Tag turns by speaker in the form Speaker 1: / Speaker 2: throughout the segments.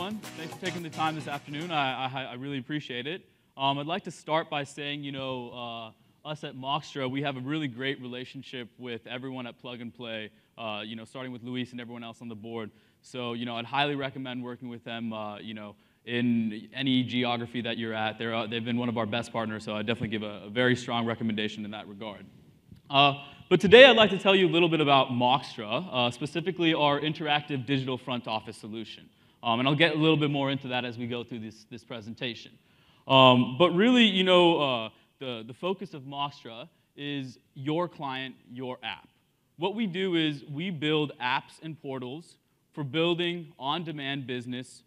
Speaker 1: everyone. Thanks for taking the time this afternoon. I really appreciate it. I'd like to start by saying, us at Moxtra, we have a really great relationship with everyone at Plug and Play, starting with Luis and everyone else on the board. So, I'd highly recommend working with them, in any geography that you're at. They've been one of our best partners, so I definitely give a very strong recommendation in that regard. But today I'd like to tell you a little bit about Moxtra, specifically our interactive digital front office solution. And I'll get a little bit more into that as we go through this presentation. But really, the focus of Moxtra is your client, your app. What we do is we build apps and portals for building on-demand business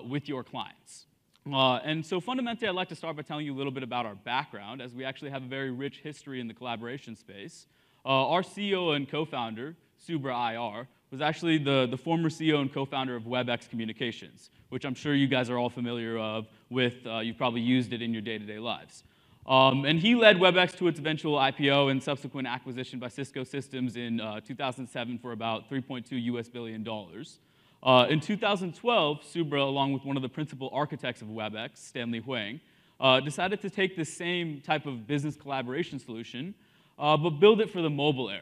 Speaker 1: with your clients. And so fundamentally, I'd like to start by telling you a little bit about our background, as we actually have a very rich history in the collaboration space. Our CEO and co-founder, Subra IR, was actually the former CEO and co-founder of WebEx Communications, which I'm sure you guys are all familiar with. You've probably used it in your day-to-day lives. And he led WebEx to its eventual IPO and subsequent acquisition by Cisco Systems in 2007 for about $3.2 billion. In 2012, Subra, along with one of the principal architects of WebEx, Stanley Huang, decided to take the same type of business collaboration solution, but build it for the mobile era.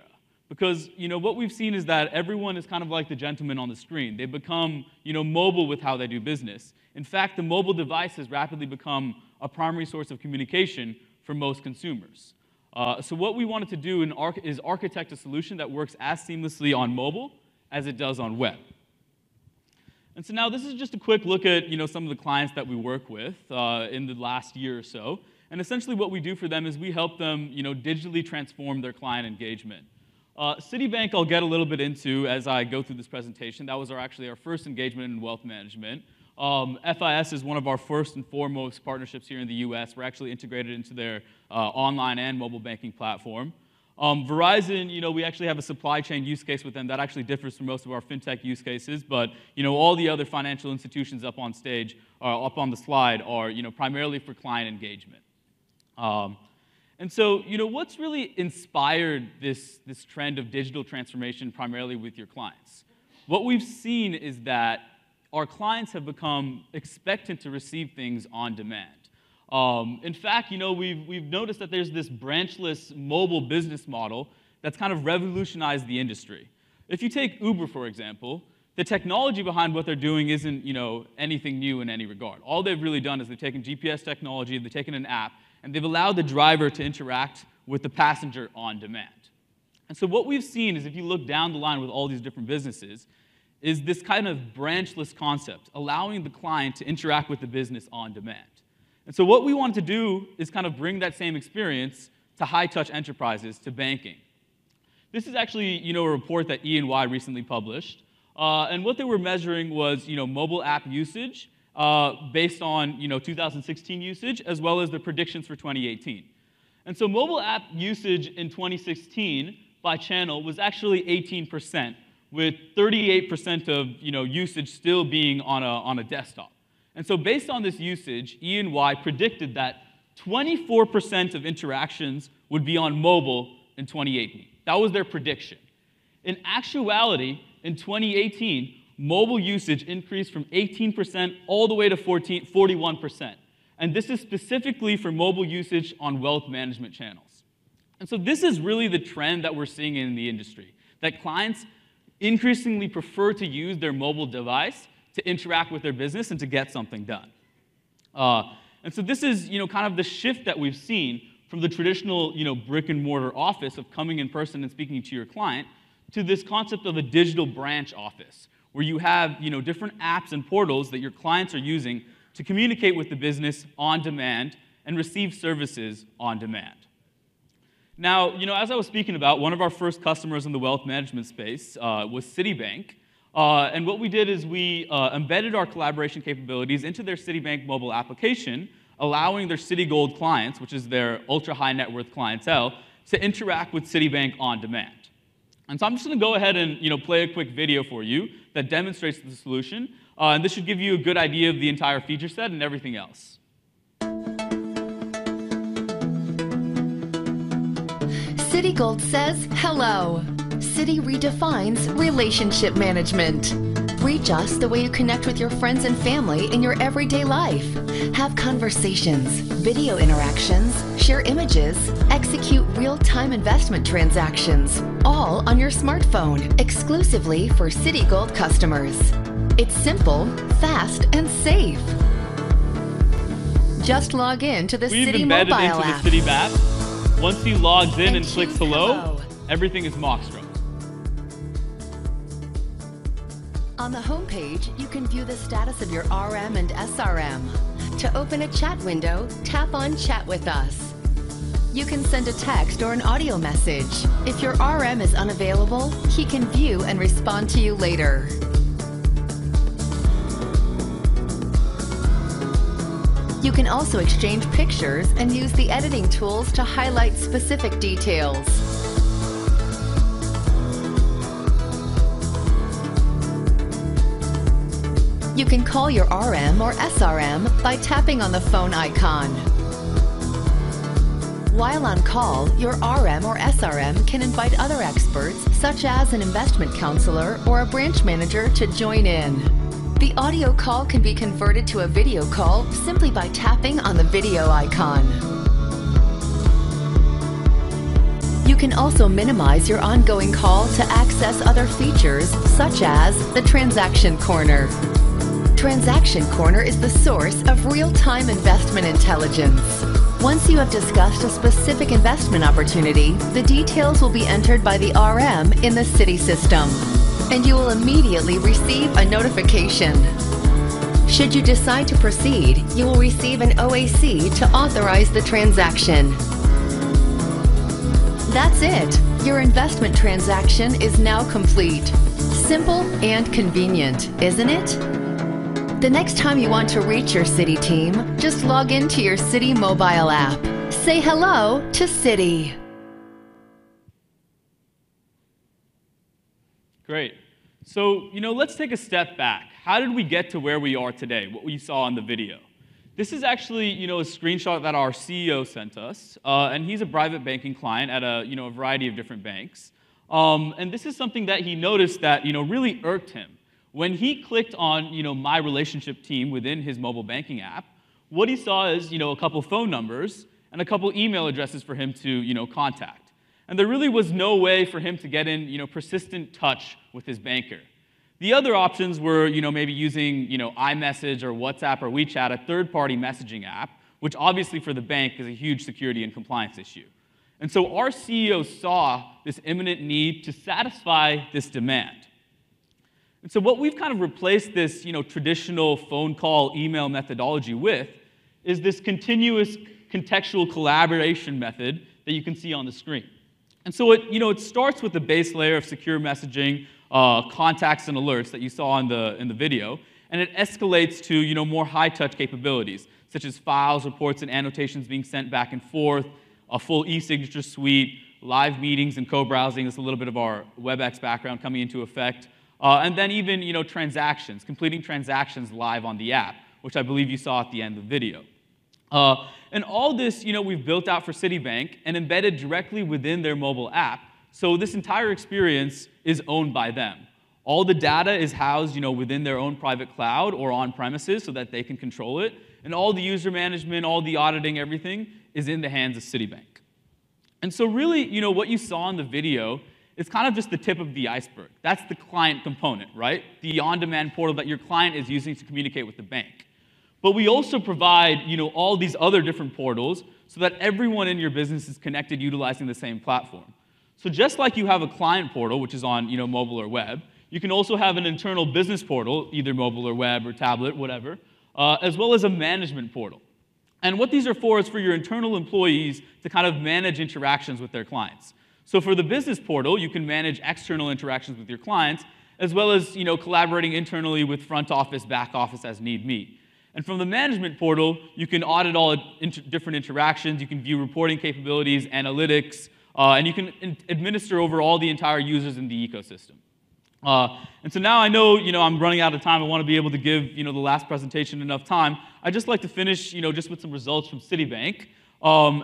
Speaker 1: Because what we've seen is that everyone is kind of like the gentleman on the screen. They become mobile with how they do business. In fact, the mobile device has rapidly become a primary source of communication for most consumers. So what we wanted to do is architect a solution that works as seamlessly on mobile as it does on web. And so now this is just a quick look at some of the clients that we work with in the last year or so. And essentially what we do for them is we help them digitally transform their client engagement. Citibank I'll get a little bit into as I go through this presentation. That was actually our first engagement in wealth management. FIS is one of our first and foremost partnerships here in the US. We're actually integrated into their online and mobile banking platform. Verizon, we actually have a supply chain use case with them that actually differs from most of our fintech use cases, but all the other financial institutions up on stage, up on the slide, are primarily for client engagement. And so, what's really inspired this trend of digital transformation primarily with your clients? What we've seen is that our clients have become expectant to receive things on demand. In fact, we've noticed that there's this branchless mobile business model that's kind of revolutionized the industry. If you take Uber, for example, the technology behind what they're doing isn't anything new in any regard. All they've really done is they've taken GPS technology, they've taken an app, and they've allowed the driver to interact with the passenger on demand. And so what we've seen is if you look down the line with all these different businesses, is this kind of branchless concept, allowing the client to interact with the business on demand. And so what we wanted to do is kind of bring that same experience to high-touch enterprises, to banking. This is actually a report that E&Y recently published. And what they were measuring was mobile app usage based on 2016 usage, as well as the predictions for 2018. And so mobile app usage in 2016 by channel was actually 18%, with 38% of usage still being on a desktop. And so based on this usage, E&Y predicted that 24% of interactions would be on mobile in 2018. That was their prediction. In actuality, in 2018, mobile usage increased from 18% all the way to 41%. And this is specifically for mobile usage on wealth management channels. And so this is really the trend that we're seeing in the industry, that clients increasingly prefer to use their mobile device to interact with their business and to get something done. And so this is kind of the shift that we've seen from the traditional brick and mortar office of coming in person and speaking to your client to this concept of a digital branch office, where you have different apps and portals that your clients are using to communicate with the business on demand and receive services on demand. Now, as I was speaking about, one of our first customers in the wealth management space was Citibank. And what we did is we embedded our collaboration capabilities into their Citibank mobile application, allowing their Citigold clients, which is their ultra-high net worth clientele, to interact with Citibank on demand. And so I'm just going to go ahead and play a quick video for you that demonstrates the solution. And this should give you a good idea of the entire feature set and everything else.
Speaker 2: Citigold says hello. Citi redefines relationship management. Reach us the way you connect with your friends and family in your everyday life. Have conversations, video interactions, share images, execute real-time investment transactions, all on your smartphone, exclusively for Citigold customers. It's simple, fast, and safe. Just log in to the Citi mobile app.
Speaker 1: We've embedded into the Citi app. Once he logs in and clicks hello, everything is Moxtra.
Speaker 2: On the homepage, you can view the status of your RM and SRM. To open a chat window, tap on Chat with Us. You can send a text or an audio message. If your RM is unavailable, he can view and respond to you later. You can also exchange pictures and use the editing tools to highlight specific details. You can call your RM or SRM by tapping on the phone icon. While on call, your RM or SRM can invite other experts, such as an investment counselor or a branch manager, to join in. The audio call can be converted to a video call simply by tapping on the video icon. You can also minimize your ongoing call to access other features, such as the Transaction Corner. Transaction Corner is the source of real-time investment intelligence. Once you have discussed a specific investment opportunity, the details will be entered by the RM in the Citi system, and you will immediately receive a notification. Should you decide to proceed, you will receive an OAC to authorize the transaction. That's it. Your investment transaction is now complete. Simple and convenient, isn't it? The next time you want to reach your Citi team, just log into your Citi mobile app. Say hello to Citi.
Speaker 1: Great. So, let's take a step back. How did we get to where we are today, what we saw in the video? This is actually, a screenshot that our CEO sent us, and he's a private banking client at a variety of different banks. And this is something that he noticed that, really irked him. When he clicked on, My Relationship Team within his mobile banking app, what he saw is, a couple phone numbers and a couple email addresses for him to, contact. And there really was no way for him to get in, persistent touch with his banker. The other options were, maybe using, iMessage or WhatsApp or WeChat, a third-party messaging app, which obviously for the bank is a huge security and compliance issue. And so our CEO saw this imminent need to satisfy this demand. And so what we've kind of replaced this, traditional phone call, email methodology with is this continuous contextual collaboration method that you can see on the screen. And so it starts with the base layer of secure messaging, contacts and alerts that you saw in the video, and it escalates to more high-touch capabilities, such as files, reports, and annotations being sent back and forth, a full e-signature suite, live meetings and co-browsing. That's a little bit of our WebEx background coming into effect. And then even transactions, completing transactions live on the app, which I believe you saw at the end of the video. And all this we've built out for Citibank and embedded directly within their mobile app. So this entire experience is owned by them. All the data is housed within their own private cloud or on premises so that they can control it. And all the user management, all the auditing, everything is in the hands of Citibank. And so really, what you saw in the video is kind of just the tip of the iceberg. That's the client component, right? The on-demand portal that your client is using to communicate with the bank. But we also provide, all these other different portals so that everyone in your business is connected utilizing the same platform. So just like you have a client portal, which is on, mobile or web, you can also have an internal business portal, either mobile or web or tablet, whatever, as well as a management portal. And what these are for is for your internal employees to kind of manage interactions with their clients. So for the business portal, you can manage external interactions with your clients, as well as collaborating internally with front office, back office as need be. And from the management portal, you can audit all different interactions, you can view reporting capabilities, analytics, and you can administer over all the entire users in the ecosystem. And so now I know I'm running out of time. I want to be able to give the last presentation enough time. I'd just like to finish just with some results from Citibank,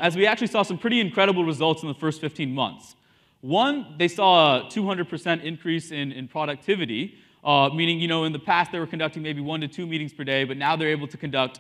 Speaker 1: as we actually saw some pretty incredible results in the first 15 months. One, they saw a 200% increase in productivity, meaning, in the past they were conducting maybe 1 to 2 meetings per day, but now they're able to conduct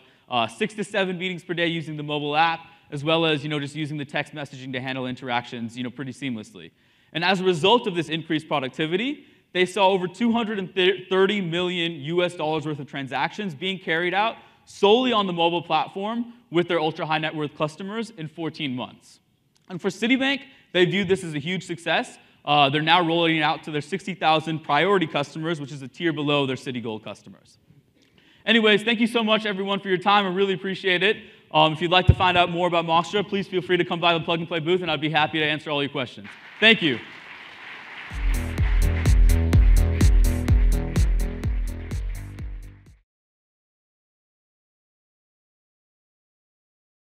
Speaker 1: 6 to 7 meetings per day using the mobile app, as well as, just using the text messaging to handle interactions, pretty seamlessly. And as a result of this increased productivity, they saw over $230 million US worth of transactions being carried out solely on the mobile platform with their ultra-high net worth customers in 14 months. And for Citibank, they viewed this as a huge success. They're now rolling it out to their 60,000 priority customers, which is a tier below their Citi Gold customers. Anyways, thank you so much, everyone, for your time. I really appreciate it. If you'd like to find out more about Moxtra, please feel free to come by the Plug and Play booth, and I'd be happy to answer all your questions. Thank you.